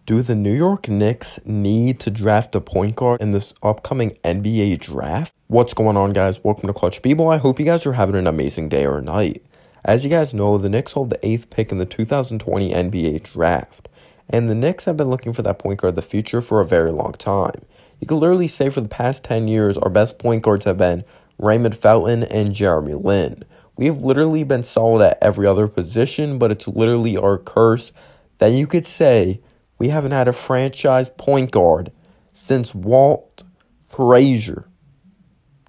Do the New York Knicks need to draft a point guard in this upcoming NBA draft? What's going on, guys? Welcome to Clutch B-Ball. I hope you guys are having an amazing day or night. As you guys know, the Knicks hold the 8th pick in the 2020 NBA draft. And the Knicks have been looking for that point guard of the future for a very long time. You can literally say for the past 10 years, our best point guards have been Raymond Felton and Jeremy Lin. We have literally been solid at every other position, but it's literally our curse that you could say we haven't had a franchise point guard since Walt Frazier.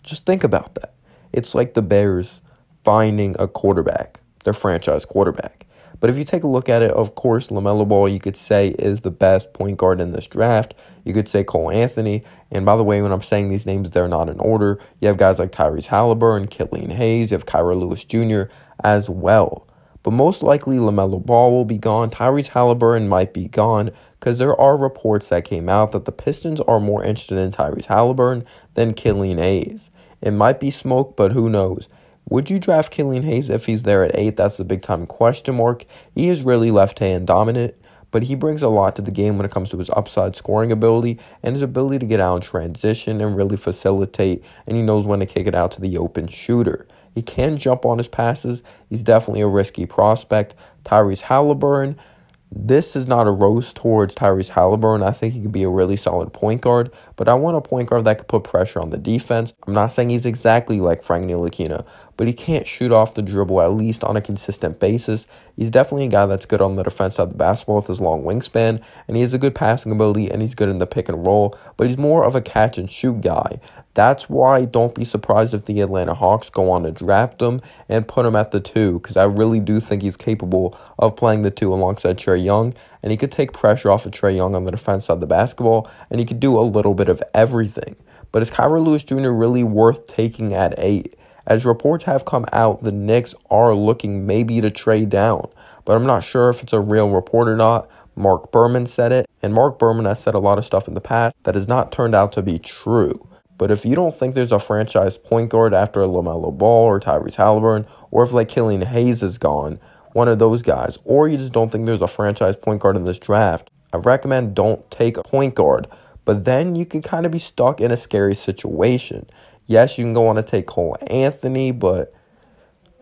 Just think about that. It's like the Bears finding a quarterback, their franchise quarterback. But if you take a look at it, of course, LaMelo Ball, you could say, is the best point guard in this draft. You could say Cole Anthony. And by the way, when I'm saying these names, they're not in order. You have guys like Tyrese Halliburton, Killian Hayes. You have Kyra Lewis Jr. as well. But most likely, LaMelo Ball will be gone. Tyrese Halliburton might be gone because there are reports that came out that the Pistons are more interested in Tyrese Halliburton than Killian Hayes. It might be smoke, but who knows? Would you draft Killian Hayes if he's there at 8? That's the big-time question mark. He is really left-hand dominant, but he brings a lot to the game when it comes to his upside scoring ability and his ability to get out in transition and really facilitate, and he knows when to kick it out to the open shooter. He can jump on his passes. He's definitely a risky prospect. Tyrese Halliburton, this is not a roast towards Tyrese Halliburton. I think he could be a really solid point guard, but I want a point guard that could put pressure on the defense. I'm not saying he's exactly like Frank Ntilikina, but he can't shoot off the dribble at least on a consistent basis. He's definitely a guy that's good on the defense side of the basketball with his long wingspan, and he has a good passing ability, and he's good in the pick and roll, but he's more of a catch and shoot guy. That's why don't be surprised if the Atlanta Hawks go on to draft him and put him at the 2, because I really do think he's capable of playing the 2 alongside Trae Young, and he could take pressure off of Trae Young on the defense side of the basketball, and he could do a little bit of everything. But is Kyra Lewis Jr. really worth taking at 8? As reports have come out, the Knicks are looking maybe to trade down, but I'm not sure if it's a real report or not. Mark Berman said it, and Mark Berman has said a lot of stuff in the past that has not turned out to be true. But if you don't think there's a franchise point guard after LaMelo Ball or Tyrese Halliburton, or if like Killian Hayes is gone, one of those guys, or you just don't think there's a franchise point guard in this draft, I recommend don't take a point guard. But then you can kind of be stuck in a scary situation. Yes, you can go on to take Cole Anthony, but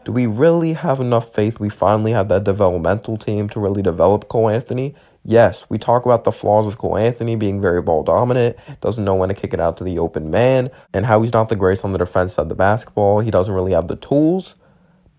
do we really have enough faith we finally have that developmental team to really develop Cole Anthony? Yes, we talk about the flaws of Cole Anthony being very ball dominant, doesn't know when to kick it out to the open man, and how he's not the greatest on the defense side of the basketball. He doesn't really have the tools.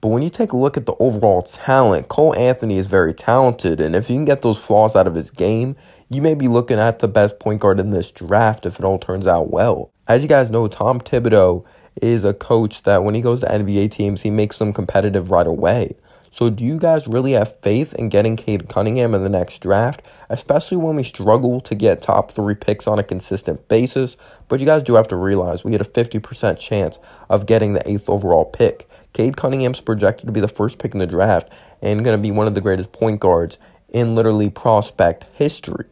But when you take a look at the overall talent, Cole Anthony is very talented, and if you can get those flaws out of his game, you may be looking at the best point guard in this draft if it all turns out well. As you guys know, Tom Thibodeau is a coach that when he goes to NBA teams, he makes them competitive right away. So do you guys really have faith in getting Cade Cunningham in the next draft, especially when we struggle to get top 3 picks on a consistent basis? But you guys do have to realize we had a 50% chance of getting the 8th overall pick. Cade Cunningham's projected to be the first pick in the draft and going to be one of the greatest point guards in literally prospect history.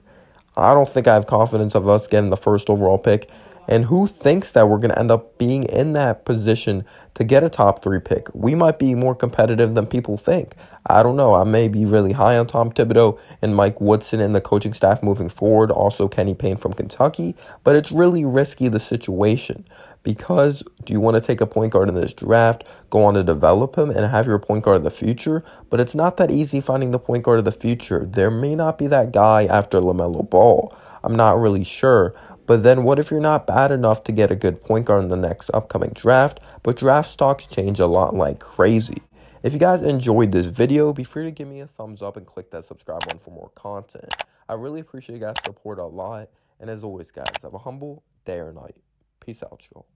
I don't think I have confidence of us getting the first overall pick. And who thinks that we're going to end up being in that position to get a top 3 pick? We might be more competitive than people think. I don't know. I may be really high on Tom Thibodeau and Mike Woodson and the coaching staff moving forward. Also, Kenny Payne from Kentucky. But it's really risky, the situation. Because do you want to take a point guard in this draft, go on to develop him, and have your point guard of the future? But it's not that easy finding the point guard of the future. There may not be that guy after LaMelo Ball. I'm not really sure. But then what if you're not bad enough to get a good point guard in the next upcoming draft? But draft stocks change a lot like crazy. If you guys enjoyed this video, be free to give me a thumbs up and click that subscribe button for more content. I really appreciate you guys' support a lot. And as always, guys, have a humble day or night. Peace out, y'all.